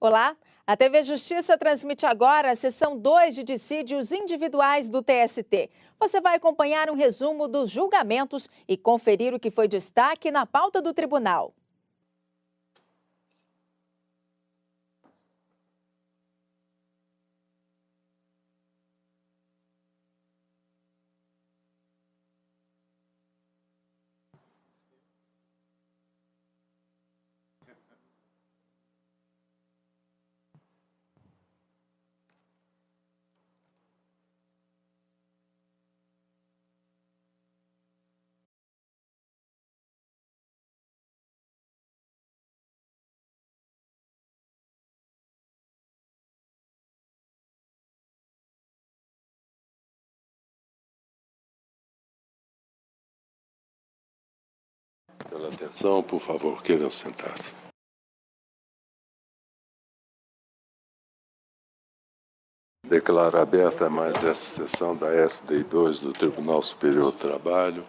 Olá, a TV Justiça transmite agora a sessão 2 de dissídios individuais do TST. Você vai acompanhar um resumo dos julgamentos e conferir o que foi destaque na pauta do tribunal. Pela atenção, por favor, queiram sentar-se. Declaro aberta mais essa sessão da SDI 2 do Tribunal Superior do Trabalho.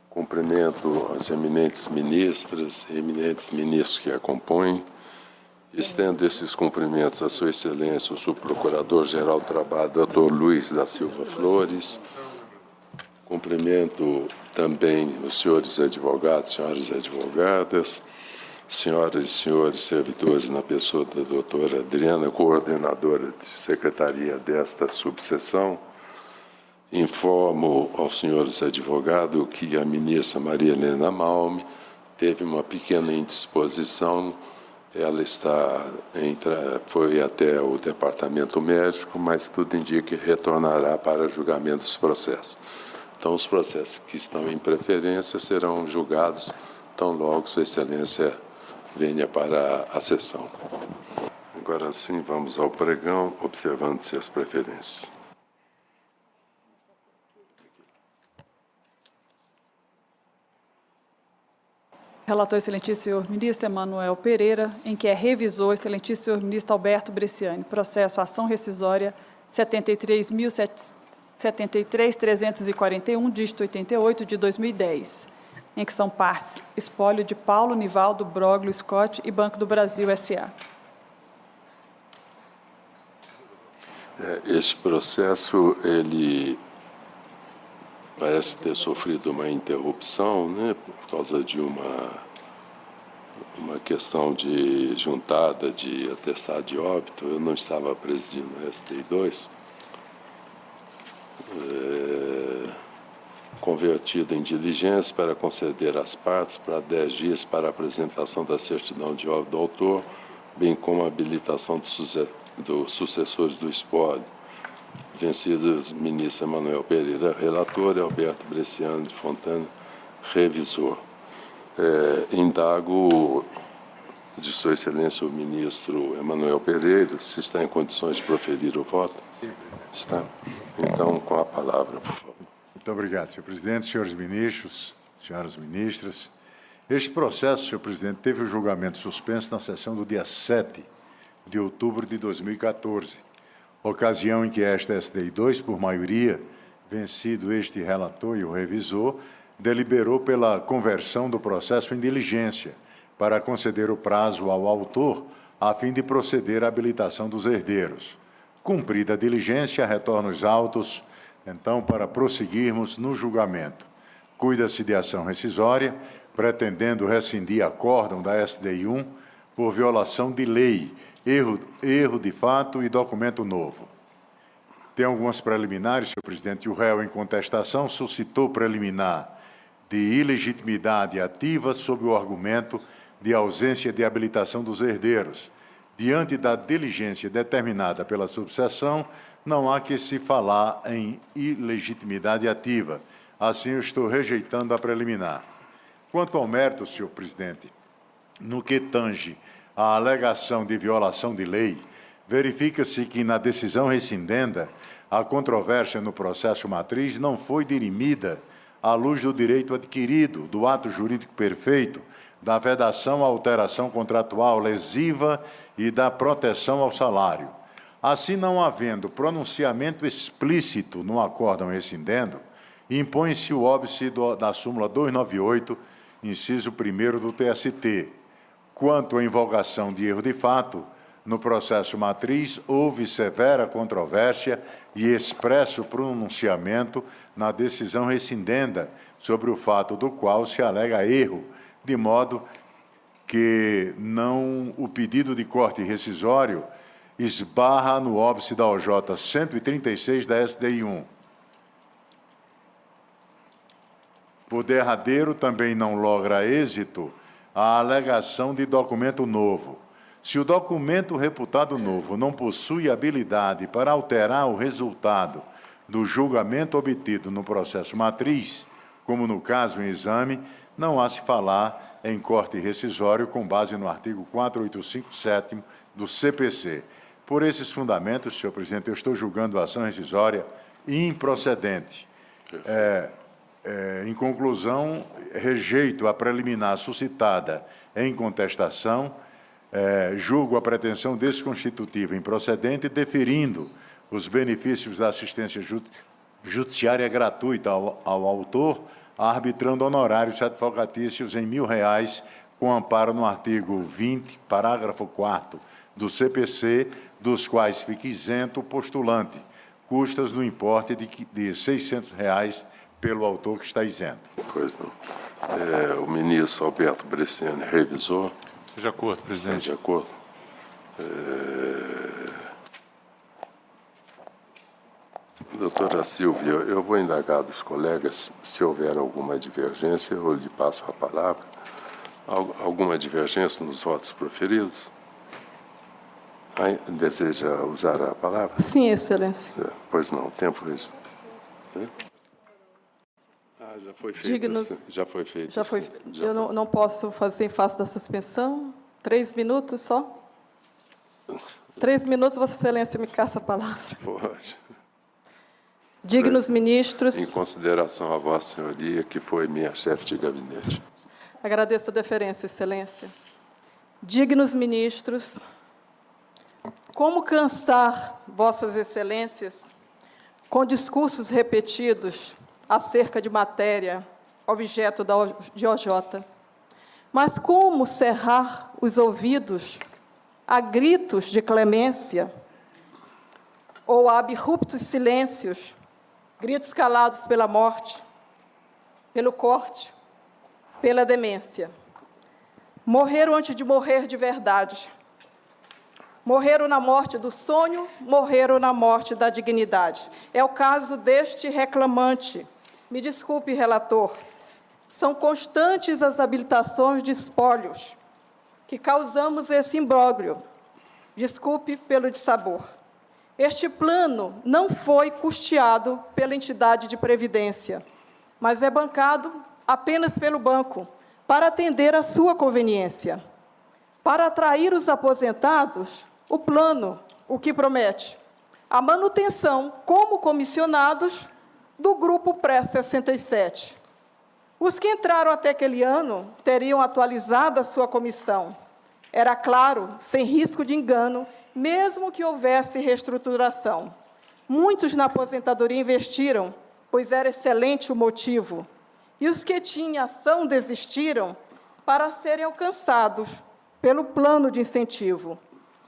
Cumprimento as eminentes ministras e eminentes ministros que a compõem. Estendo esses cumprimentos à Sua Excelência, o Subprocurador-Geral do Trabalho, Dr. Luiz da Silva Flores. Cumprimento também os senhores advogados, senhoras advogadas, senhoras e senhores servidores, na pessoa da doutora Adriana, coordenadora de secretaria desta subseção. Informo aos senhores advogados que a ministra Maria Helena Malme teve uma pequena indisposição. Ela foi até o departamento médico, mas tudo indica que retornará para julgamento dos processos. Então, os processos que estão em preferência serão julgados tão logo Sua Excelência venha para a sessão. Agora sim, vamos ao pregão, observando-se as preferências. Relator, excelentíssimo senhor ministro Emanuel Pereira, em que é revisor, excelentíssimo senhor ministro Alberto Bresciani. Processo ação rescisória 73.341, dígito 88, de 2010, em que são partes espólio de Paulo Nivaldo Broglio Scott e Banco do Brasil S.A. Este processo, ele parece ter sofrido uma interrupção, né, por causa de uma questão de juntada de atestado de óbito. Eu não estava presidindo o STI-2. Convertido em diligência para conceder às partes para 10 dias para a apresentação da certidão de óbito do autor, bem como a habilitação dos sucessores do espólio. Vencidos, ministro Emanuel Pereira, relator, e Alberto Bresciani de Fontana, revisor. Indago de Sua Excelência o ministro Emanuel Pereira se está em condições de proferir o voto. Sim, está. Então, com a palavra, por favor. Muito obrigado, senhor presidente, senhores ministros, senhoras ministras. Este processo, senhor presidente, teve o julgamento suspenso na sessão do dia 7 de outubro de 2014, ocasião em que esta SDI 2, por maioria, vencido este relator e o revisor, deliberou pela conversão do processo em diligência para conceder o prazo ao autor a fim de proceder à habilitação dos herdeiros. Cumprida a diligência, retorno os autos, então, para prosseguirmos no julgamento. Cuida-se de ação rescisória, pretendendo rescindir acórdão da SDI 1 por violação de lei, erro de fato e documento novo. Tem algumas preliminares, senhor presidente, e o réu em contestação suscitou preliminar de ilegitimidade ativa sob o argumento de ausência de habilitação dos herdeiros. Diante da diligência determinada pela subseção, não há que se falar em ilegitimidade ativa. Assim, eu estou rejeitando a preliminar. Quanto ao mérito, senhor presidente, no que tange à alegação de violação de lei, verifica-se que, na decisão rescindenda, a controvérsia no processo matriz não foi dirimida à luz do direito adquirido, do ato jurídico perfeito, da vedação à alteração contratual lesiva e da proteção ao salário. Assim, não havendo pronunciamento explícito no acórdão rescindendo, impõe-se o óbice da súmula 298, inciso 1º do TST. Quanto à invocação de erro de fato, no processo matriz, houve severa controvérsia e expresso pronunciamento na decisão rescindenda sobre o fato do qual se alega erro, de modo que o pedido de corte rescisório esbarra no óbice da OJ 136 da SDI 1. Por derradeiro, também não logra êxito a alegação de documento novo. Se o documento reputado novo não possui habilidade para alterar o resultado do julgamento obtido no processo matriz, como no caso em exame, não há se falar em corte rescisório com base no artigo 485, 7º do CPC. Por esses fundamentos, senhor presidente, eu estou julgando a ação rescisória improcedente. Em conclusão, rejeito a preliminar suscitada em contestação, julgo a pretensão desconstitutiva improcedente, deferindo os benefícios da assistência judiciária gratuita ao autor, arbitrando honorários advocatícios em R$ 1.000, com amparo no artigo 20, parágrafo 4º do CPC, dos quais fica isento o postulante, custas no importe de R$ 600 pelo autor que está isento. Pois não. O ministro Alberto Bresciani revisou. De acordo, presidente. De acordo. Doutora Silvia, eu vou indagar dos colegas se houver alguma divergência, eu lhe passo a palavra. Alguma divergência nos votos proferidos? Deseja usar a palavra? Sim, Excelência. Pois não, tempo isso. Já foi feito. Já foi feito. Já foi. Eu não posso fazer em face da suspensão. 3 minutos só? 3 minutos, Vossa Excelência me caça a palavra. Pode. Dignos ministros. Em consideração a Vossa Senhoria, que foi minha chefe de gabinete. Agradeço a deferência, Excelência. Dignos ministros, como cansar Vossas Excelências com discursos repetidos acerca de matéria, objeto de OJ, mas como cerrar os ouvidos a gritos de clemência ou a abruptos silêncios, gritos calados pela morte, pelo corte, pela demência. Morreram antes de morrer de verdade. Morreram na morte do sonho, morreram na morte da dignidade. É o caso deste reclamante. Me desculpe, relator. São constantes as habilitações de espólios que causamos esse imbróglio. Desculpe pelo dissabor. Este plano não foi custeado pela entidade de previdência, mas é bancado apenas pelo banco, para atender à sua conveniência. Para atrair os aposentados, o plano, o que promete? A manutenção como comissionados do grupo pré-67. Os que entraram até aquele ano teriam atualizado a sua comissão. Era claro, sem risco de engano, mesmo que houvesse reestruturação. Muitos na aposentadoria investiram, pois era excelente o motivo. E os que tinham ação desistiram para serem alcançados pelo plano de incentivo.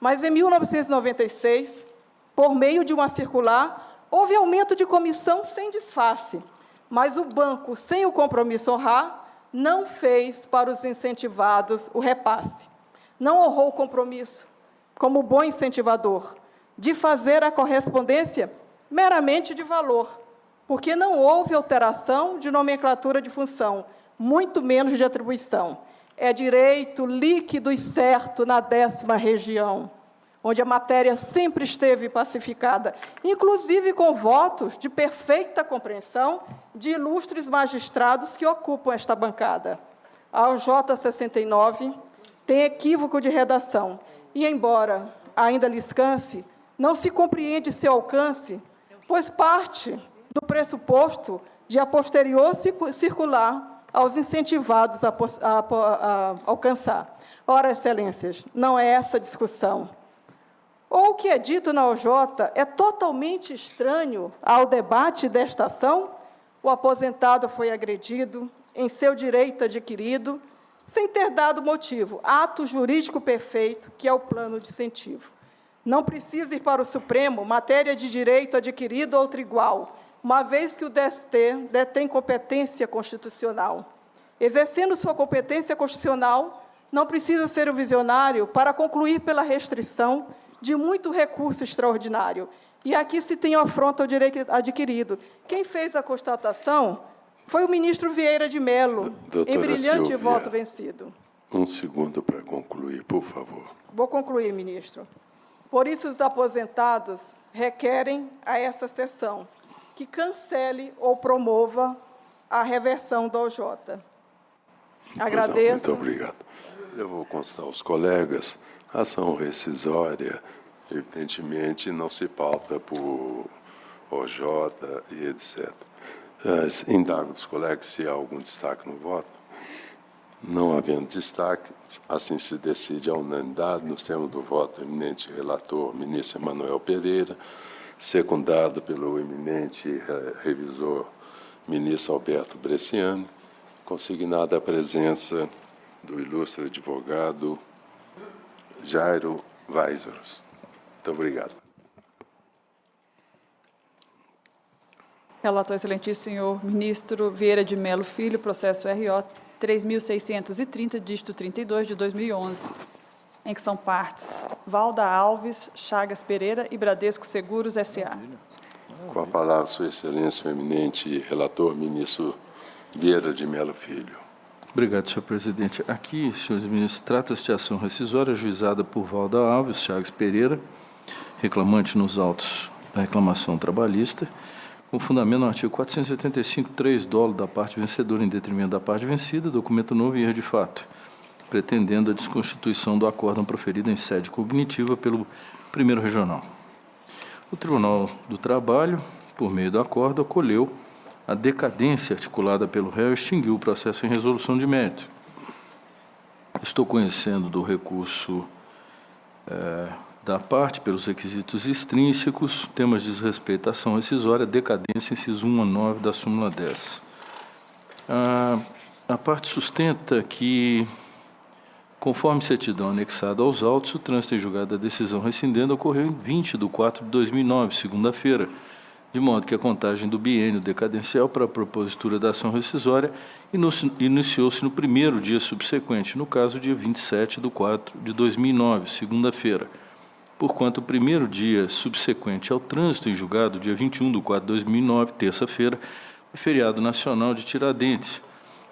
Mas, em 1996, por meio de uma circular, houve aumento de comissão sem disfarce, mas o banco, sem o compromisso honrar, não fez para os incentivados o repasse. Não honrou o compromisso, como bom incentivador, de fazer a correspondência meramente de valor, porque não houve alteração de nomenclatura de função, muito menos de atribuição. É direito líquido e certo na 10ª região, onde a matéria sempre esteve pacificada, inclusive com votos de perfeita compreensão de ilustres magistrados que ocupam esta bancada. A OJ 69 tem equívoco de redação, e, embora ainda lhes canse, não se compreende seu alcance, pois parte do pressuposto de a posterior circular aos incentivados a alcançar. Ora, Excelências, não é essa a discussão. Ou o que é dito na OJ é totalmente estranho ao debate desta ação? O aposentado foi agredido em seu direito adquirido sem ter dado motivo, ato jurídico perfeito, que é o plano de incentivo. Não precisa ir para o Supremo matéria de direito adquirido ou outra igual, uma vez que o DST detém competência constitucional. Exercendo sua competência constitucional, não precisa ser o visionário para concluir pela restrição de muito recurso extraordinário. E aqui se tem afronta ao direito adquirido. Quem fez a constatação foi o ministro Vieira de Mello, em brilhante Silvia, voto vencido. Um segundo para concluir, por favor. Vou concluir, ministro. Por isso, os aposentados requerem a essa sessão que cancele ou promova a reversão do OJ. Agradeço. Muito obrigado. Eu vou constar aos colegas, a ação rescisória, evidentemente, não se pauta por OJ e etc. Indago dos colegas se há algum destaque no voto. Não havendo destaque, assim se decide a unanimidade nos termos do voto do eminente relator, ministro Emanuel Pereira, secundado pelo eminente revisor, ministro Alberto Bresciani, consignada a presença do ilustre advogado Jairo Weiseros. Muito obrigado. Relator, excelentíssimo senhor ministro Vieira de Mello Filho, processo RO 3.630, dígito 32, de 2011, em que são partes Valda Alves, Chagas Pereira e Bradesco Seguros S.A. Com a palavra, sua excelência, o eminente relator, ministro Vieira de Mello Filho. Obrigado, senhor presidente. Aqui, senhores ministros, trata-se de ação rescisória ajuizada por Valda Alves, Chagas Pereira, reclamante nos autos da reclamação trabalhista, com fundamento no artigo 485.3 dolo da parte vencedora em detrimento da parte vencida, documento novo e erro de fato, pretendendo a desconstituição do acórdão proferido em sede cognitiva pelo primeiro regional. O Tribunal do Trabalho, por meio do acórdão, acolheu a decadência articulada pelo réu e extinguiu o processo em resolução de mérito. Estou conhecendo do recurso da parte pelos requisitos extrínsecos, temas diz respeito à ação rescisória, decadência, inciso 1 a 9 da súmula 10. A parte sustenta que, conforme certidão anexada aos autos, o trânsito em julgado da decisão rescindendo ocorreu em 20/4/2009, segunda-feira, de modo que a contagem do biênio decadencial para a propositura da ação rescisória iniciou-se no primeiro dia subsequente, no caso, dia 27/4/2009, segunda-feira, porquanto o primeiro dia subsequente ao trânsito em julgado, dia 21/4/2009, terça-feira, foi feriado nacional de Tiradentes,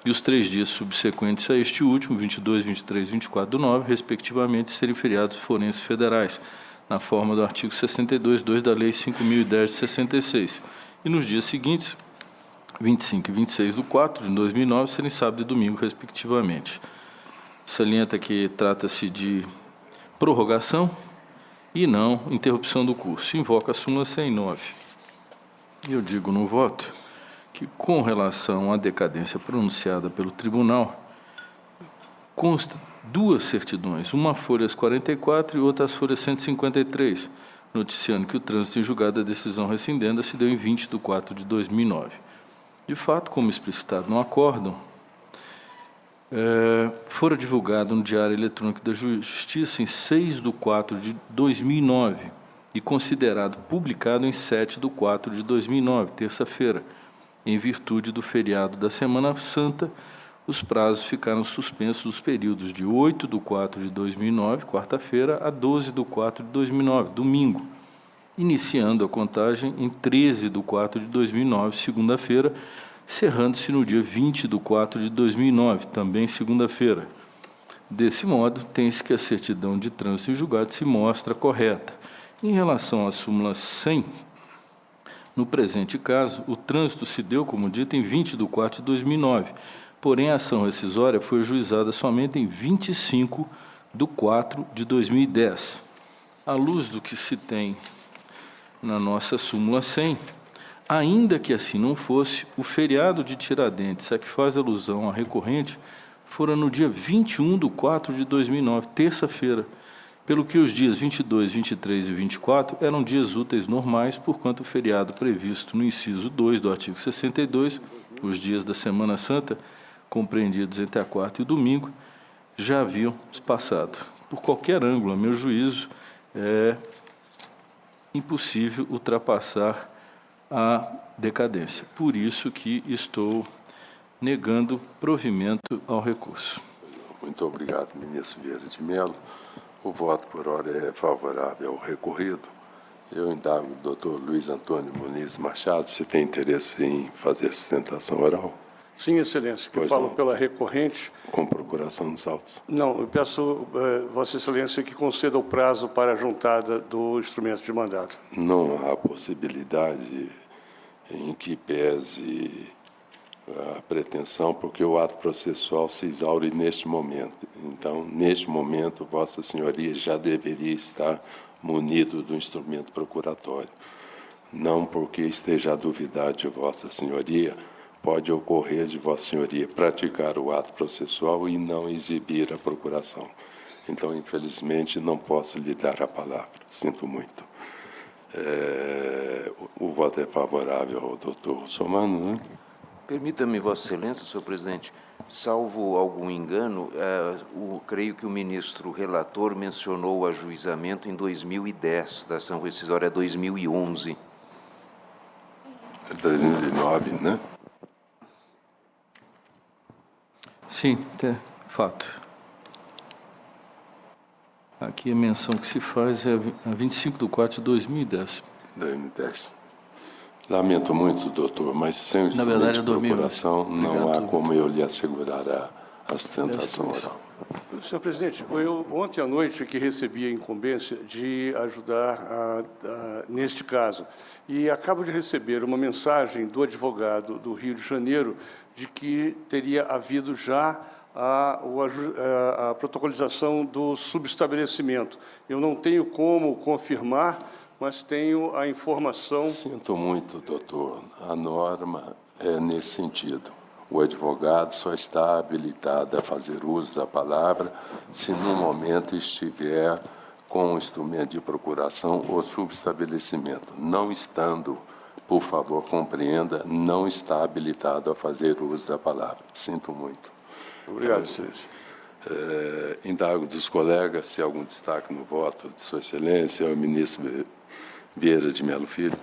e os 3 dias subsequentes a este último, 22, 23 e 24/9, respectivamente, serem feriados forenses federais, na forma do artigo 62(2) da Lei 5.010 de 66, e nos dias seguintes, 25 e 26/4/2009, serem sábado e domingo, respectivamente. Salienta que trata-se de prorrogação e não interrupção do curso. Invoca a súmula 109. Eu digo no voto que, com relação à decadência pronunciada pelo tribunal, consta 2 certidões, uma folhas 44 e outra as folhas 153, noticiando que o trânsito em julgado da decisão rescindenda se deu em 20/4/2009. De fato, como explicitado no acórdão, fora divulgado no Diário Eletrônico da Justiça em 6/4/2009 e considerado publicado em 7/4/2009, terça-feira, em virtude do feriado da Semana Santa. Os prazos ficaram suspensos dos períodos de 8/4/2009, quarta-feira, a 12/4/2009, domingo, iniciando a contagem em 13/4/2009, segunda-feira, cerrando-se no dia 20/4/2009, também segunda-feira. Desse modo, tem-se que a certidão de trânsito em julgado se mostra correta. Em relação à súmula 100, no presente caso, o trânsito se deu, como dito, em 20/4/2009, porém a ação rescisória foi ajuizada somente em 25/4/2010. À luz do que se tem na nossa súmula 100, ainda que assim não fosse, o feriado de Tiradentes, a que faz alusão à recorrente, fora no dia 21/4/2009, terça-feira, pelo que os dias 22, 23 e 24 eram dias úteis normais, porquanto o feriado previsto no inciso 2 do artigo 62, os dias da Semana Santa, compreendidos entre a quarta e o domingo, já haviam se passado. Por qualquer ângulo, a meu juízo, é impossível ultrapassar a decadência. Por isso que estou negando provimento ao recurso. Muito obrigado, ministro Vieira de Mello. O voto por ordem é favorável ao recorrido. Eu indago o doutor Luiz Antônio Muniz Machado se tem interesse em fazer sustentação oral. Sim, Excelência, que eu falo pela recorrente. Com procuração dos autos. Não, eu peço, Vossa Excelência, que conceda o prazo para a juntada do instrumento de mandato. Não há possibilidade em que pese a pretensão, porque o ato processual se exaure neste momento. Então, neste momento, Vossa Senhoria já deveria estar munido do instrumento procuratório. Não porque esteja a duvidar de Vossa Senhoria, pode ocorrer de Vossa Senhoria praticar o ato processual e não exibir a procuração. Então, infelizmente, não posso lhe dar a palavra. Sinto muito. O voto é favorável ao doutor Russomano, né? Permita-me, Vossa Excelência, senhor presidente, salvo algum engano, creio que o ministro relator mencionou o ajuizamento em 2010, da ação rescisória 2011. 2009, né? Sim, fato. Aqui a menção que se faz é a 25/4/2010. 2010. Lamento muito, doutor, mas sem o instrumento verdade, de procuração não há Obrigado. como eu lhe assegurar a sustentação oral. Senhor presidente, eu ontem à noite que recebi a incumbência de ajudar neste caso, e acabo de receber uma mensagem do advogado do Rio de Janeiro de que teria havido já a protocolização do subestabelecimento. Eu não tenho como confirmar, mas tenho a informação... Sinto muito, doutor. A norma é nesse sentido. O advogado só está habilitado a fazer uso da palavra se, no momento, estiver com o instrumento de procuração ou subestabelecimento. Não estando, por favor, compreenda, não está habilitado a fazer uso da palavra. Sinto muito. Obrigado, Excelência. Indago dos colegas se há algum destaque no voto de Sua Excelência, o ministro Vieira de Mello Filho.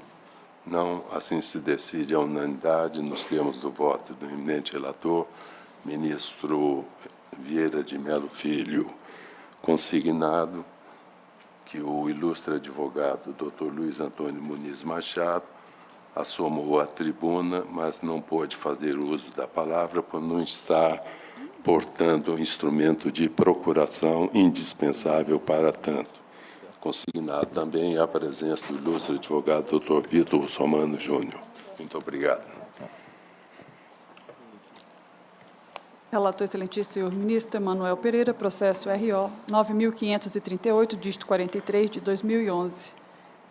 Não, assim se decide a unanimidade nos termos do voto do eminente relator, ministro Vieira de Mello Filho, consignado que o ilustre advogado Dr. Luiz Antônio Muniz Machado assomou a tribuna, mas não pôde fazer uso da palavra por não estar portando um instrumento de procuração indispensável para tanto. Consignado também a presença do ilustre advogado Dr. Vitor Russomano Júnior. Muito obrigado. Relator excelentíssimo senhor ministro Emanuel Pereira, processo RO 9.538, dígito 43, de 2011,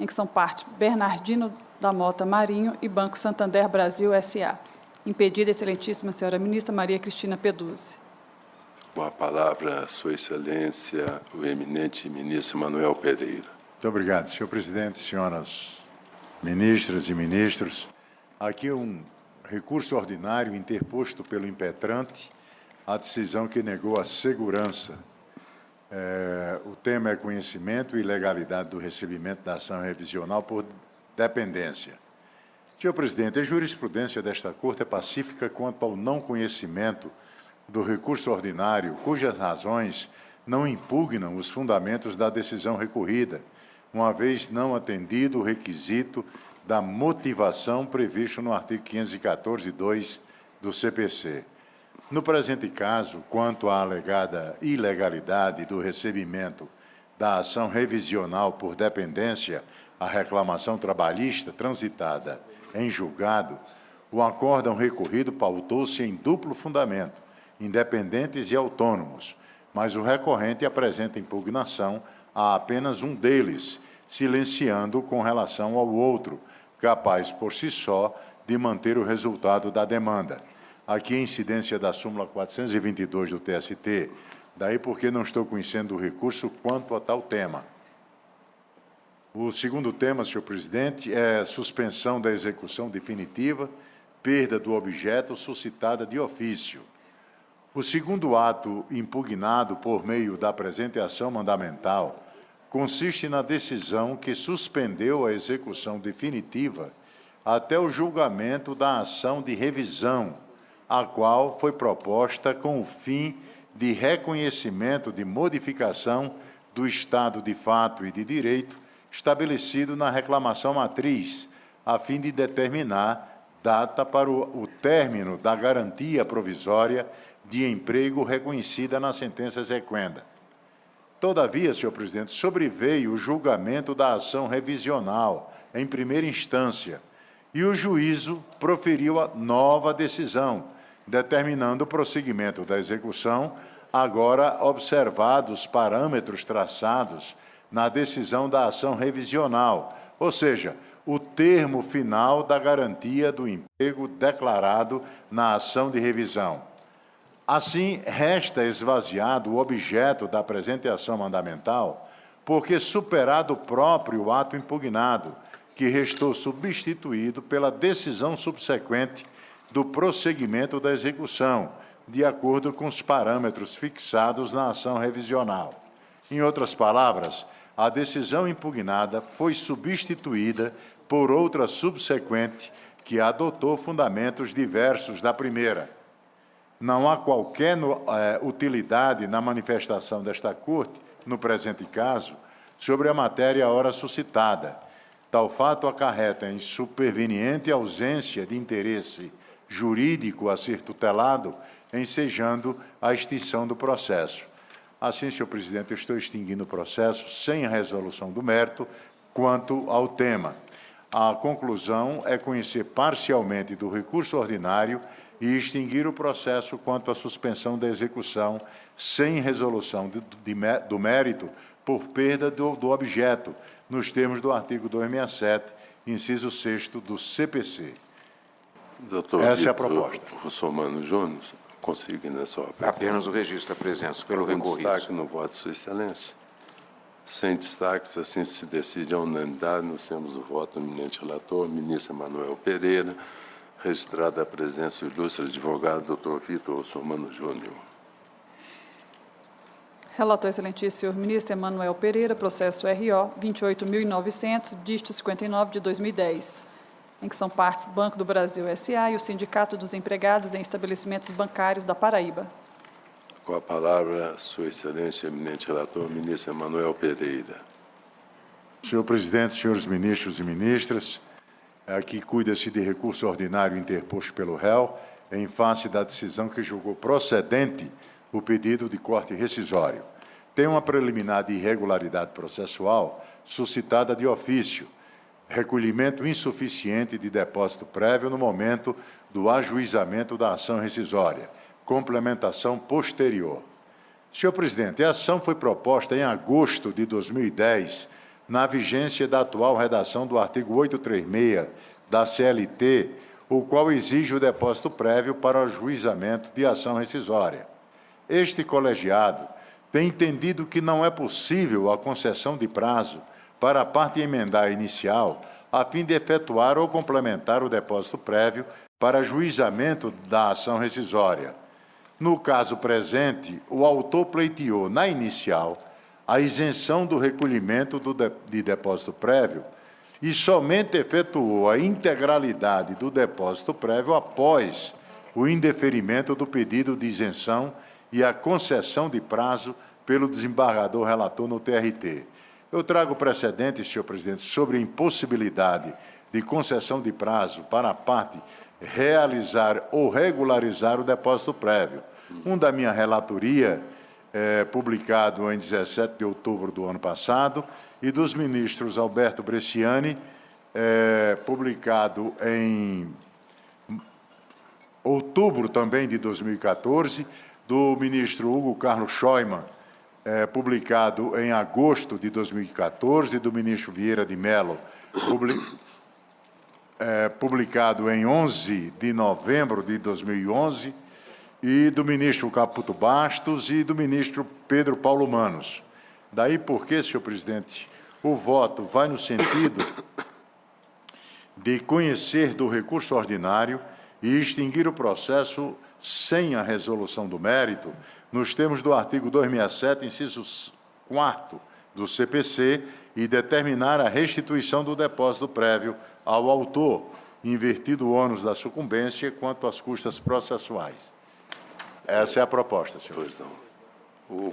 em que são parte Bernardino da Mota Marinho e Banco Santander Brasil S.A. Impedida, excelentíssima senhora ministra Maria Cristina Peduzzi. Com a palavra, Sua Excelência, o eminente ministro Emanuel Pereira. Muito obrigado, senhor presidente, senhoras ministras e ministros. Aqui é um recurso ordinário interposto pelo impetrante à decisão que negou a segurança. O tema é conhecimento e legalidade do recebimento da ação revisional por dependência. Senhor presidente, a jurisprudência desta Corte é pacífica quanto ao não conhecimento do recurso ordinário, cujas razões não impugnam os fundamentos da decisão recorrida, uma vez não atendido o requisito da motivação previsto no artigo 514(2) do CPC. No presente caso, quanto à alegada ilegalidade do recebimento da ação revisional por dependência à reclamação trabalhista transitada em julgado, o acórdão recorrido pautou-se em duplo fundamento, independentes e autônomos, mas o recorrente apresenta impugnação a apenas um deles, silenciando com relação ao outro, capaz por si só de manter o resultado da demanda. Aqui a incidência da súmula 422 do TST, daí porque não estou conhecendo o recurso quanto a tal tema. O segundo tema, senhor presidente, é suspensão da execução definitiva, perda do objeto suscitada de ofício. O segundo ato impugnado por meio da presente ação mandamental consiste na decisão que suspendeu a execução definitiva até o julgamento da ação de revisão, a qual foi proposta com o fim de reconhecimento de modificação do estado de fato e de direito estabelecido na reclamação matriz, a fim de determinar data para o término da garantia provisória de emprego reconhecida na sentença exequenda. Todavia, senhor presidente, sobreveio o julgamento da ação revisional em primeira instância e o juízo proferiu a nova decisão, determinando o prosseguimento da execução, agora observados os parâmetros traçados na decisão da ação revisional, ou seja, o termo final da garantia do emprego declarado na ação de revisão. Assim, resta esvaziado o objeto da presente ação mandamental, porque superado o próprio ato impugnado, que restou substituído pela decisão subsequente do prosseguimento da execução, de acordo com os parâmetros fixados na ação revisional. Em outras palavras, a decisão impugnada foi substituída por outra subsequente que adotou fundamentos diversos da primeira. Não há qualquer utilidade na manifestação desta Corte, no presente caso, sobre a matéria ora suscitada. Tal fato acarreta em superveniente ausência de interesse jurídico a ser tutelado, ensejando a extinção do processo. Assim, senhor presidente, eu estou extinguindo o processo sem a resolução do mérito quanto ao tema. A conclusão é conhecer parcialmente do recurso ordinário e extinguir o processo quanto à suspensão da execução sem resolução do mérito por perda do objeto, nos termos do artigo 267, inciso 6º do CPC. Doutor Essa Vitor é a proposta. Russomano Júnior, conseguindo a sua presença. Apenas o registro da presença pelo Com recorrido. destaque no voto de Sua Excelência. Sem destaques, assim se decide a unanimidade. Nós temos o voto do eminente relator, ministro Emanuel Pereira, registrada a presença do ilustre advogado, doutor Vitor Russomano Júnior. Relator excelentíssimo senhor ministro Emanuel Pereira, processo RO 28.900, dígito 59 de 2010, em que são partes Banco do Brasil S.A. e o Sindicato dos Empregados em Estabelecimentos Bancários da Paraíba. Com a palavra, Sua Excelência, eminente relator, ministro Emanuel Pereira. Senhor presidente, senhores ministros e ministras, aqui cuida-se de recurso ordinário interposto pelo réu em face da decisão que julgou procedente o pedido de corte rescisório. Tem uma preliminar de irregularidade processual suscitada de ofício, recolhimento insuficiente de depósito prévio no momento do ajuizamento da ação rescisória, complementação posterior. Senhor presidente, a ação foi proposta em agosto de 2010, na vigência da atual redação do artigo 836 da CLT, o qual exige o depósito prévio para o ajuizamento de ação rescisória. Este colegiado tem entendido que não é possível a concessão de prazo para a parte emendar inicial, a fim de efetuar ou complementar o depósito prévio para ajuizamento da ação rescisória. No caso presente, o autor pleiteou, na inicial, a isenção do recolhimento de depósito prévio e somente efetuou a integralidade do depósito prévio após o indeferimento do pedido de isenção e a concessão de prazo pelo desembargador relator no TRT. Eu trago precedentes, senhor presidente, sobre a impossibilidade de concessão de prazo para a parte realizar ou regularizar o depósito prévio. Um da minha relatoria, publicado em 17 de outubro do ano passado, e dos ministros Alberto Bresciani, publicado em outubro também de 2014, do ministro Hugo Carlos Scheumann, publicado em agosto de 2014, do ministro Vieira de Mello, publicado em 11 de novembro de 2011, e do ministro Caputo Bastos e do ministro Pedro Paulo Manos. Daí porque, senhor presidente, o voto vai no sentido de conhecer do recurso ordinário e extinguir o processo sem a resolução do mérito, nos termos do artigo 267, inciso 4º do CPC, e determinar a restituição do depósito prévio ao autor, invertido o ônus da sucumbência quanto às custas processuais. Essa é a proposta, senhor. Pois não. O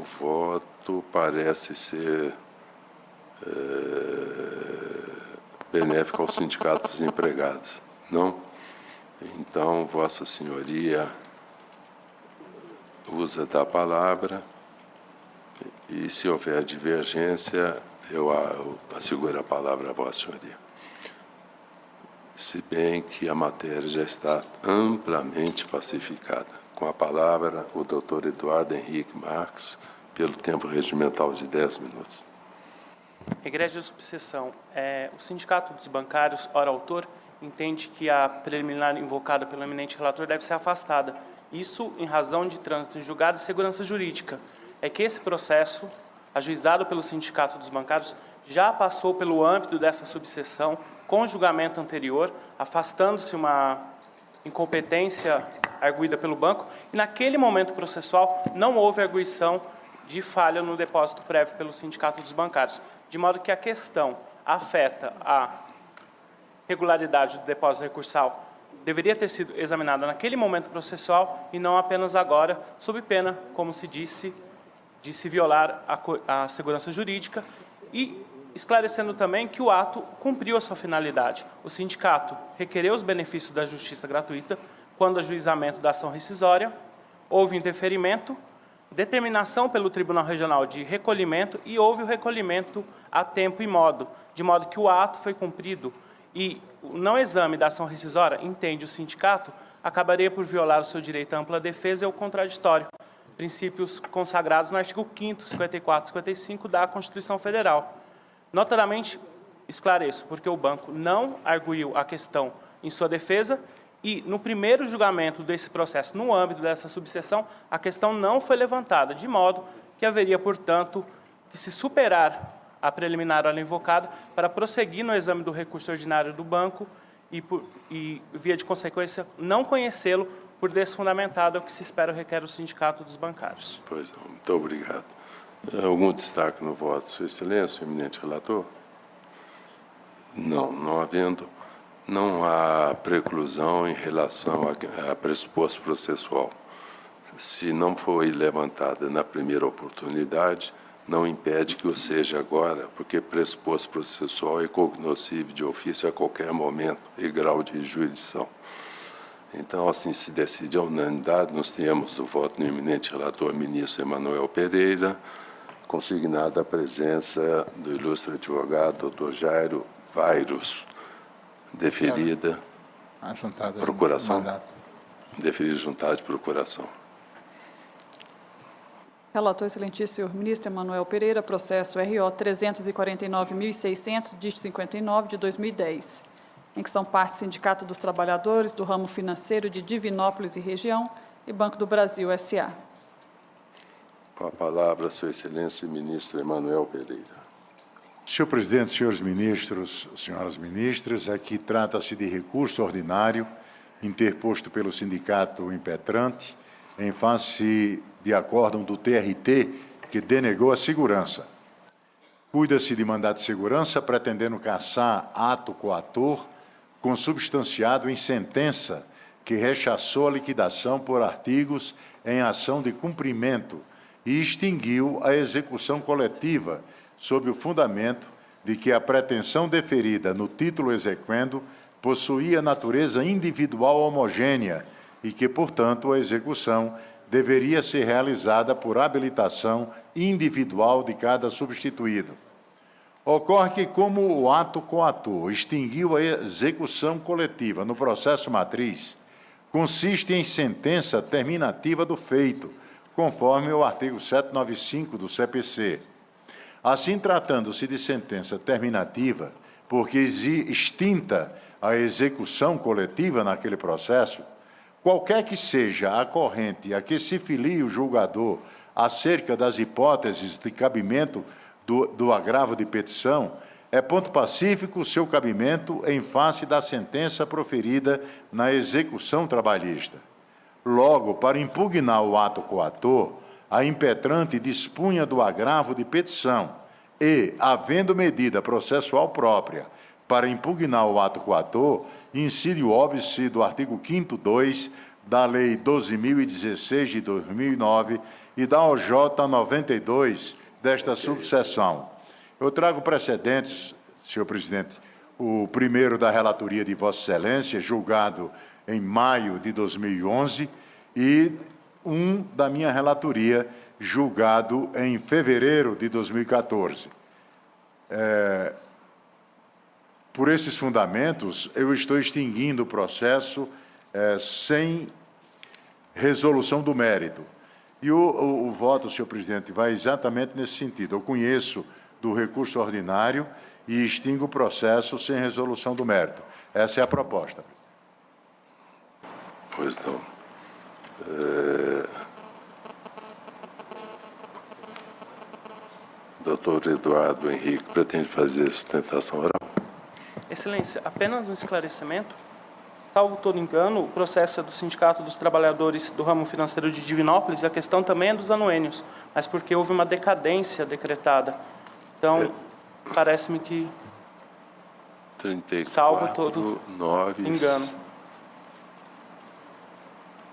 voto parece ser benéfico aos sindicatos dos empregados, não? Então, Vossa Senhoria usa da palavra e, se houver divergência, eu asseguro a palavra a Vossa Senhoria. Se bem que a matéria já está amplamente pacificada. Com a palavra, o doutor Eduardo Henrique Marques, pelo tempo regimental de 10 minutos. Egrégia subseção. O Sindicato dos Bancários, ora autor, entende que a preliminar invocada pelo eminente relator deve ser afastada. Isso em razão de trânsito em julgado e segurança jurídica. É que esse processo, ajuizado pelo Sindicato dos Bancários, já passou pelo âmbito dessa subseção com julgamento anterior, afastando-se uma incompetência arguída pelo banco, e naquele momento processual não houve arguição de falha no depósito prévio pelo Sindicato dos Bancários, de modo que a questão afeta a regularidade do depósito recursal deveria ter sido examinada naquele momento processual e não apenas agora, sob pena, como se disse, de se violar a segurança jurídica, e esclarecendo também que o ato cumpriu a sua finalidade. O sindicato requereu os benefícios da justiça gratuita quando o ajuizamento da ação rescisória, houve interferimento, determinação pelo Tribunal Regional de recolhimento e houve o recolhimento a tempo e modo, de modo que o ato foi cumprido e o não exame da ação rescisória, entende o sindicato, acabaria por violar o seu direito à ampla defesa e ao contraditório, princípios consagrados no artigo 5º, 54 e 55 da Constituição Federal. Notadamente, esclareço, porque o banco não arguiu a questão em sua defesa e, no primeiro julgamento desse processo, no âmbito dessa subseção, a questão não foi levantada, de modo que haveria, portanto, que se superar a preliminar ora invocada para prosseguir no exame do recurso ordinário do banco e via de consequência, não conhecê-lo por desfundamentado, é o que se espera requer o Sindicato dos Bancários. Pois não, muito obrigado. Algum destaque no voto, Sua Excelência, eminente relator? Não, não havendo, não há preclusão em relação a pressuposto processual. Se não foi levantada na primeira oportunidade, não impede que o seja agora, porque pressuposto processual é cognoscível de ofício a qualquer momento e grau de jurisdição. Então, assim se decide a unanimidade, nós temos o voto do eminente relator, ministro Emanuel Pereira, consignada a presença do ilustre advogado, doutor Jairo Vairus, deferida procuração, deferida juntada de procuração. Relator, excelentíssimo senhor ministro Emanuel Pereira, processo RO 349.600, dígito 59, de 2010, em que são parte Sindicato dos Trabalhadores do Ramo Financeiro de Divinópolis e Região e Banco do Brasil, S.A. Com a palavra, Sua Excelência, ministro Emanuel Pereira. Senhor presidente, senhores ministros, senhoras ministras, aqui trata-se de recurso ordinário interposto pelo sindicato impetrante em face de acórdão do TRT que denegou a segurança. Cuida-se de mandado de segurança pretendendo cassar ato coator consubstanciado em sentença que rechaçou a liquidação por artigos em ação de cumprimento e extinguiu a execução coletiva sob o fundamento de que a pretensão deferida no título exequendo possuía natureza individual homogênea e que, portanto, a execução deveria ser realizada por habilitação individual de cada substituído. Ocorre que, como o ato coator extinguiu a execução coletiva no processo matriz, consiste em sentença terminativa do feito, conforme o artigo 795 do CPC. Assim, tratando-se de sentença terminativa, porque extinta a execução coletiva naquele processo, qualquer que seja a corrente a que se filie o julgador acerca das hipóteses de cabimento do agravo de petição, é ponto pacífico o seu cabimento em face da sentença proferida na execução trabalhista. Logo, para impugnar o ato coator, a impetrante dispunha do agravo de petição e, havendo medida processual própria para impugnar o ato coator, incide o óbice do artigo 5º 2 da Lei 12.016 de 2009 e da OJ 92 desta subseção. Eu trago precedentes, senhor presidente, o primeiro da relatoria de Vossa Excelência, julgado em maio de 2011, e um da minha relatoria, julgado em fevereiro de 2014. Por esses fundamentos, eu estou extinguindo o processo sem resolução do mérito. E o voto, senhor presidente, vai exatamente nesse sentido. Eu conheço do recurso ordinário e extingo o processo sem resolução do mérito. Essa é a proposta. Pois não. Doutor Eduardo Henrique pretende fazer sustentação oral? Excelência, apenas um esclarecimento. Salvo todo engano, o processo é do Sindicato dos Trabalhadores do Ramo Financeiro de Divinópolis e a questão também é dos anuênios, mas porque houve uma decadência decretada. Então, parece-me que, 34, salvo todo 9, engano.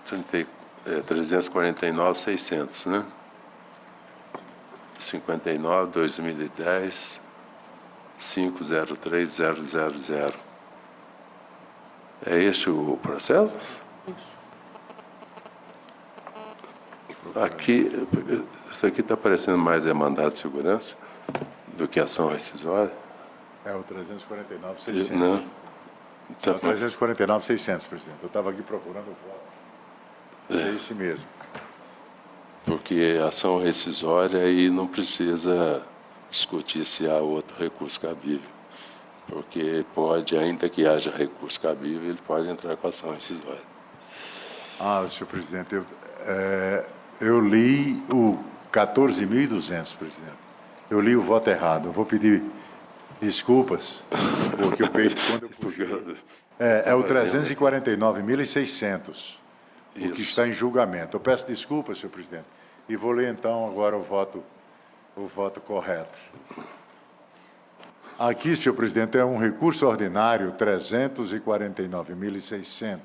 349, 600, né? 59, 2010, 503000. É este o processo? Isso. Aqui, isso aqui está parecendo mais mandado de segurança do que ação rescisória. É o 349.600. Não. É o 349.600, presidente. Eu estava aqui procurando o voto. É esse mesmo. Porque ação rescisória aí não precisa discutir se há outro recurso cabível. Porque pode, ainda que haja recurso cabível, ele pode entrar com ação rescisória. Senhor presidente, eu li o 14.200, presidente. Eu li o voto errado. Eu vou pedir desculpas, porque eu peguei quando eu puxei. É o 349.600, o que está em julgamento. Eu peço desculpas, senhor presidente, e vou ler, então, agora o voto correto. Aqui, senhor presidente, é um recurso ordinário 349.600.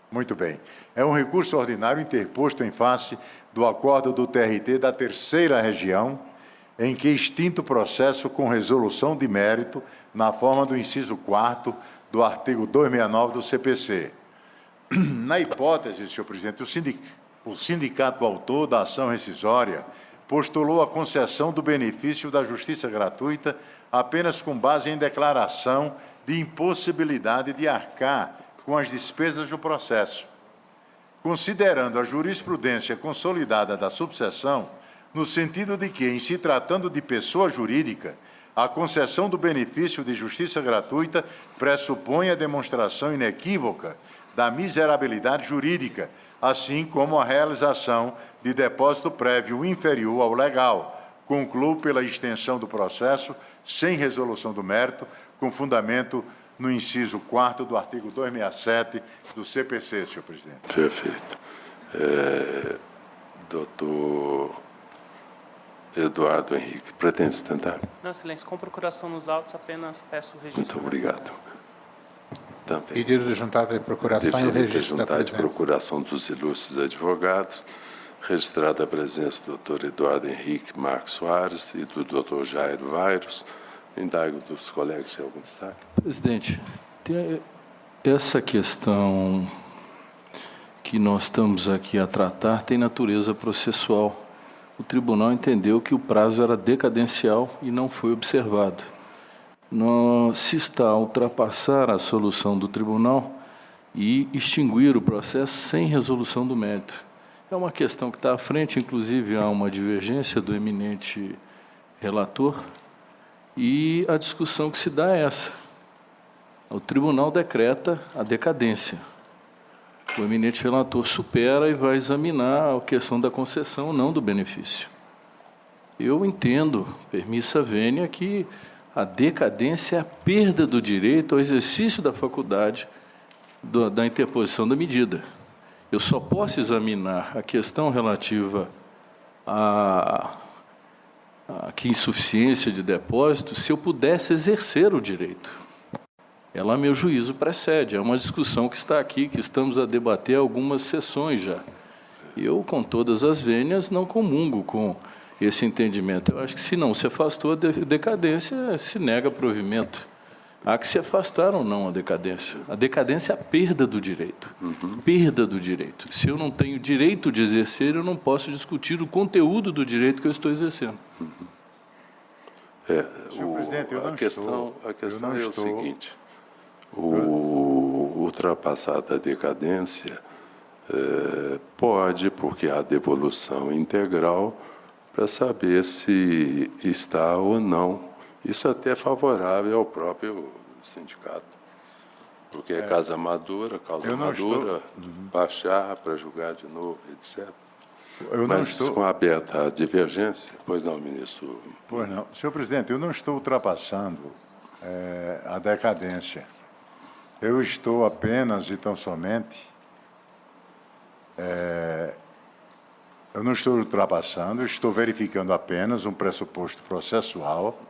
Muito bem. É um recurso ordinário interposto em face do acordo do TRT da Terceira Região, em que extinto o processo com resolução de mérito na forma do inciso 4º do artigo 269 do CPC. Na hipótese, senhor presidente, o sindicato autor da ação rescisória postulou a concessão do benefício da justiça gratuita apenas com base em declaração de impossibilidade de arcar com as despesas do processo. Considerando a jurisprudência consolidada da subseção, no sentido de que, em se tratando de pessoa jurídica, a concessão do benefício de justiça gratuita pressupõe a demonstração inequívoca da miserabilidade jurídica, assim como a realização de depósito prévio inferior ao legal. Concluo pela extensão do processo sem resolução do mérito, com fundamento no inciso 4º do artigo 267 do CPC, senhor presidente. Perfeito. Doutor Eduardo Henrique, pretende sustentar? Não, excelência, com procuração nos autos, apenas peço o registro. Muito obrigado. Também. Pedido de juntada de procuração e o registro da juntada de presença. procuração dos ilustres advogados, registrada a presença do doutor Eduardo Henrique Marques Soares e do doutor Jairo Vairos. Indago dos colegas se há algum destaque. Presidente, essa questão que nós estamos aqui a tratar tem natureza processual. O tribunal entendeu que o prazo era decadencial e não foi observado. Se está a ultrapassar a solução do tribunal e extinguir o processo sem resolução do mérito. É uma questão que está à frente, inclusive há uma divergência do eminente relator, e a discussão que se dá é essa. O tribunal decreta a decadência. O eminente relator supera e vai examinar a questão da concessão ou não do benefício. Eu entendo, permissa vênia, que A decadência é a perda do direito ao exercício da faculdade da interposição da medida. Eu só posso examinar a questão relativa à insuficiência de depósito se eu pudesse exercer o direito. Ela, a meu juízo, precede. É uma discussão que está aqui, que estamos a debater algumas sessões já. Eu, com todas as vênias, não comungo com esse entendimento. Eu acho que, se não se afastou a decadência, se nega provimento. Há que se afastar ou não a decadência. A decadência é a perda do direito. Perda do direito. Se eu não tenho direito de exercer, eu não posso discutir o conteúdo do direito que eu estou exercendo. Senhor presidente, a questão é o seguinte: o ultrapassado da decadência pode, porque há devolução integral, para saber se está ou não. Isso até é favorável ao próprio sindicato, porque é causa madura, baixar para julgar de novo, etc. Mas com aberta a divergência, pois não, ministro? Pois não. Senhor presidente, eu não estou ultrapassando a decadência. Eu estou apenas e tão somente... eu não estou ultrapassando, estou verificando apenas um pressuposto processual,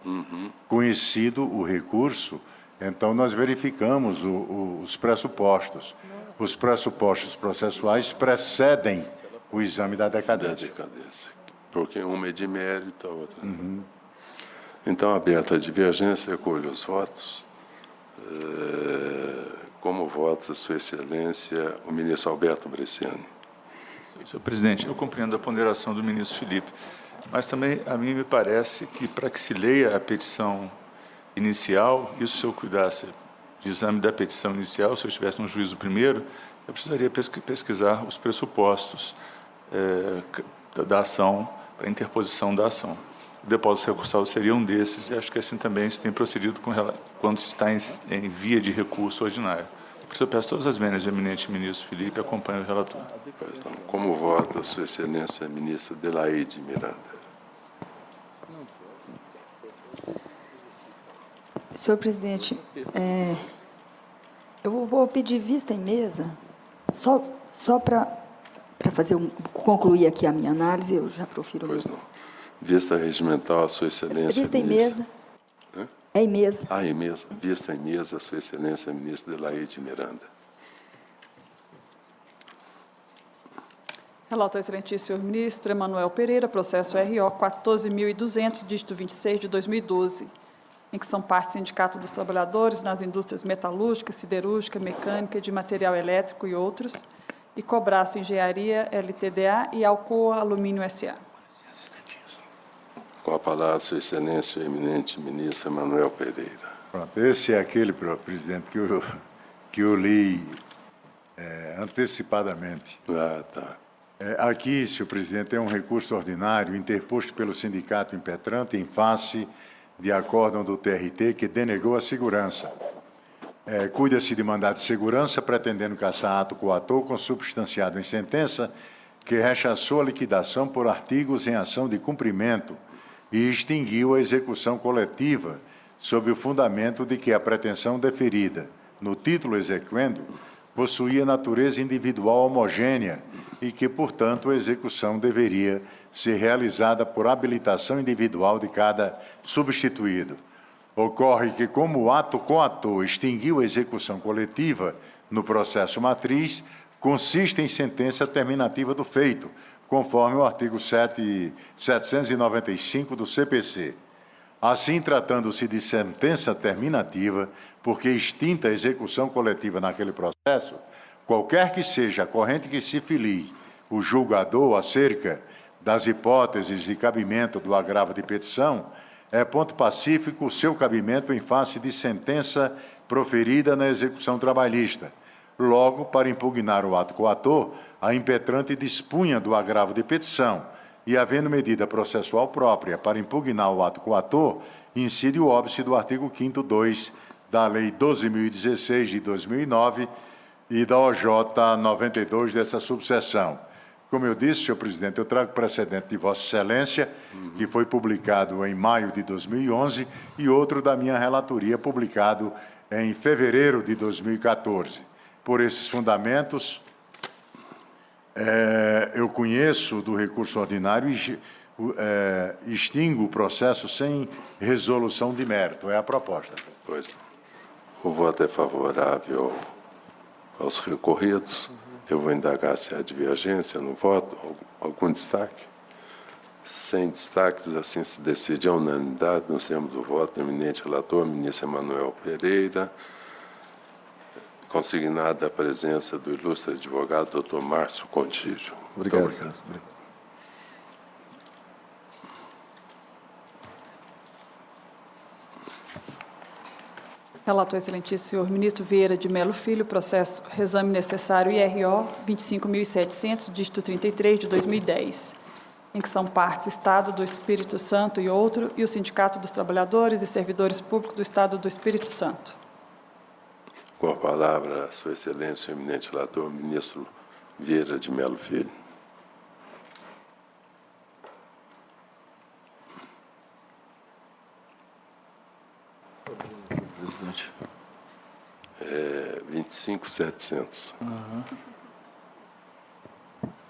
conhecido o recurso, então nós verificamos os pressupostos. Os pressupostos processuais precedem o exame da decadência. Porque uma é de mérito, a outra não. Então, aberta a divergência, acolho os votos. Como vota Sua Excelência o ministro Alberto Bresciani? Senhor presidente, eu compreendo a ponderação do ministro Felipe, mas também a mim me parece que, para que se leia a petição inicial, isso se eu cuidasse de exame da petição inicial, se eu estivesse no juízo primeiro, eu precisaria pesquisar os pressupostos da ação, para a interposição da ação. O depósito recursal seria um desses, e acho que assim também se tem procedido quando se está em via de recurso ordinário. Por isso eu peço todas as vênias do eminente ministro Felipe e acompanho o relator. Então, como vota Sua Excelência a ministra Adelaide Miranda? Senhor presidente, eu vou pedir vista em mesa, só para concluir aqui a minha análise, eu já profiro. Pois não. Vista regimental, Sua Excelência. Vista em mesa. É em mesa. Em mesa. Vista em mesa, Sua Excelência, ministra Adelaide Miranda. Relator excelentíssimo senhor ministro Emanuel Pereira, processo RO 14.200, dígito 26 de 2012, em que são parte Sindicato dos Trabalhadores nas indústrias metalúrgica, siderúrgica, mecânica, de material elétrico e outros, e Cobraço Engenharia, LTDA e Alcoa Alumínio S.A. Com a palavra, Sua Excelência, o eminente ministro Emanuel Pereira. Pronto, esse é aquele, presidente, que eu li antecipadamente. Tá. Aqui, senhor presidente, é um recurso ordinário interposto pelo sindicato impetrante em face de acórdão do TRT que denegou a segurança. Cuida-se de mandado de segurança, pretendendo cassar ato coator consubstanciado em sentença que rechaçou a liquidação por artigos em ação de cumprimento e extinguiu a execução coletiva sob o fundamento de que a pretensão deferida no título exequendo possuía natureza individual homogênea e que, portanto, a execução deveria ser realizada por habilitação individual de cada substituído. Ocorre que, como o ato coator extinguiu a execução coletiva no processo matriz, consiste em sentença terminativa do feito, conforme o artigo 795 do CPC. Assim, tratando-se de sentença terminativa, porque extinta a execução coletiva naquele processo, qualquer que seja a corrente que se filie o julgador acerca das hipóteses de cabimento do agravo de petição, é ponto pacífico o seu cabimento em face de sentença proferida na execução trabalhista. Logo, para impugnar o ato coator, a impetrante dispunha do agravo de petição e, havendo medida processual própria para impugnar o ato coator, incide o óbice do artigo 5º 2 da Lei 12.016 de 2009 e da OJ 92 dessa subseção. Como eu disse, senhor presidente, eu trago precedente de Vossa Excelência, que foi publicado em maio de 2011, e outro da minha relatoria, publicado em fevereiro de 2014. Por esses fundamentos, eu conheço do recurso ordinário e extingo o processo sem resolução de mérito. É a proposta. Pois não. O voto é favorável aos recorridos. Eu vou indagar se há divergência no voto. Algum destaque? Sem destaques, assim se decide a unanimidade. Nós temos o voto do eminente relator, ministro Emanuel Pereira, consignada a presença do ilustre advogado, doutor Márcio Contígio. Obrigado, senhor. Relator excelentíssimo senhor ministro Vieira de Mello Filho, processo Reexame Necessário IRO 25.700, dígito 33, de 2010, em que são partes Estado do Espírito Santo e outro, e o Sindicato dos Trabalhadores e Servidores Públicos do Estado do Espírito Santo. Com a palavra, Sua Excelência, o eminente relator, ministro Vieira de Mello Filho. Presidente. 25.700.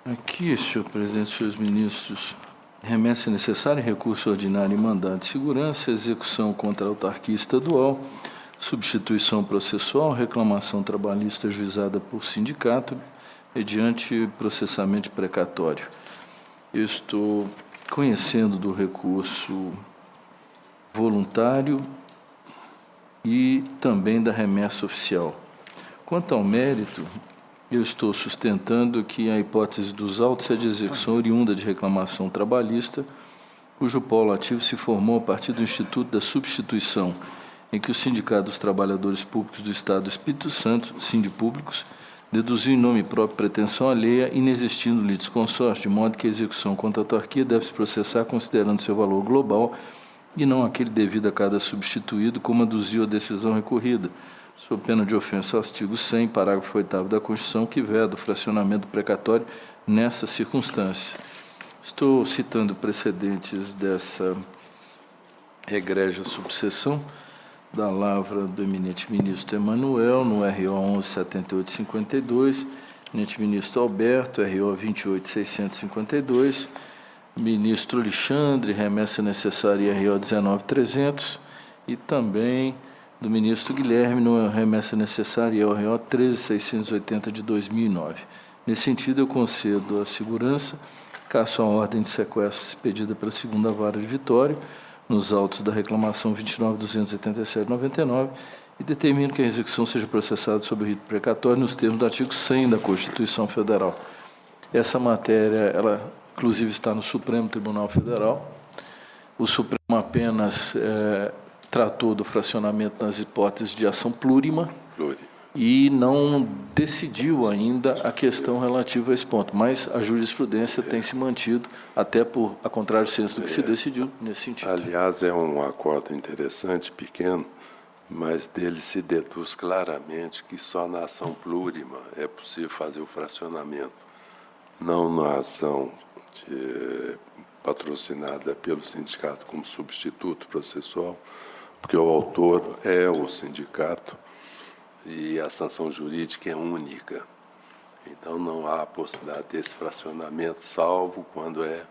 Aqui, senhor presidente, senhores ministros, remessa necessária em recurso ordinário e mandado de segurança, execução contra a autarquia estadual, substituição processual, reclamação trabalhista ajuizada por sindicato, mediante processamento precatório. Eu estou conhecendo do recurso voluntário e também da remessa oficial. Quanto ao mérito, eu estou sustentando que a hipótese dos autos é de execução oriunda de reclamação trabalhista, cujo polo ativo se formou a partir do Instituto da Substituição, em que o Sindicato dos Trabalhadores Públicos do Estado do Espírito Santo, Sindipúblicos, deduziu em nome próprio pretensão alheia, inexistindo litisconsórcio, de modo que a execução contra a autarquia deve se processar considerando seu valor global e não aquele devido a cada substituído, como aduziu a decisão recorrida, sob pena de ofensa ao artigo 100, parágrafo 8º da Constituição, que veda o fracionamento precatório nessa circunstância. Estou citando precedentes dessa egrégia subseção da lavra do eminente ministro Emanuel, no RO 117852, eminente ministro Alberto, RO 28652, ministro Alexandre, remessa necessária RO 19300, e também do ministro Guilherme, no remessa necessária RO 13680 de 2009. Nesse sentido, eu concedo a segurança, caso a ordem de sequestro expedida pela segunda vara de Vitória, nos autos da reclamação 29.287/99, e determino que a execução seja processada sob o rito precatório nos termos do artigo 100 da Constituição Federal. Essa matéria, ela inclusive está no Supremo Tribunal Federal. O Supremo apenas tratou do fracionamento nas hipóteses de ação plurima e não decidiu ainda a questão relativa a esse ponto, mas a jurisprudência tem se mantido, até por a contrário senso do que se decidiu nesse sentido. Aliás, é um acordo interessante, pequeno, mas dele se deduz claramente que só na ação plurima é possível fazer o fracionamento, não na ação patrocinada pelo sindicato como substituto processual, porque o autor é o sindicato e a sanção jurídica é única. Então, não há a possibilidade desse fracionamento, salvo quando é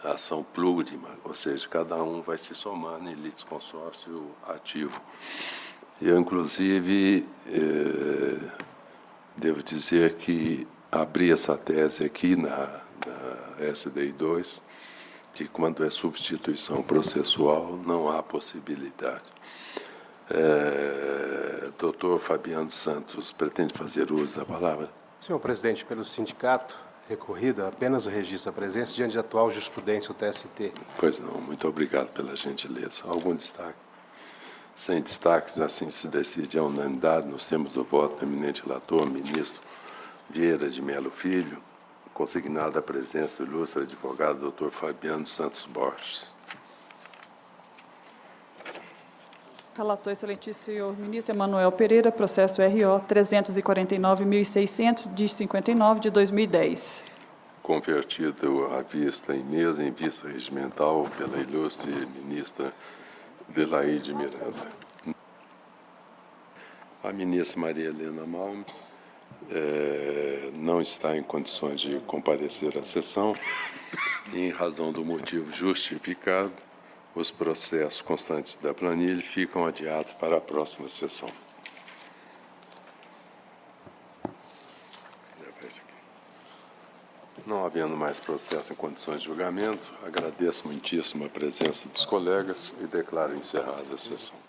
ação plurima, ou seja, cada um vai se somando em litisconsórcio ativo. Eu, inclusive, devo dizer que abri essa tese aqui na SDI 2, que quando é substituição processual, não há possibilidade. Doutor Fabiano Santos, pretende fazer uso da palavra? Senhor presidente, pelo sindicato recorrido, apenas o registro da presença diante de atual jurisprudência, o TST. Pois não, muito obrigado pela gentileza. Algum destaque? Sem destaques, assim se decide a unanimidade. Nós temos o voto do eminente relator, ministro Vieira de Mello Filho, consignada a presença do ilustre advogado doutor Fabiano Santos Borges. Relator excelentíssimo senhor ministro Emanuel Pereira, processo RO 349.600, dígito 59, de 2010. convertido à vista em mesa, em vista regimental, pela ilustre ministra Adelaide Miranda. A ministra Maria Helena Malm não está em condições de comparecer à sessão e, em razão do motivo justificado, os processos constantes da planilha ficam adiados para a próxima sessão. Não havendo mais processo em condições de julgamento, agradeço muitíssimo a presença dos colegas e declaro encerrada a sessão.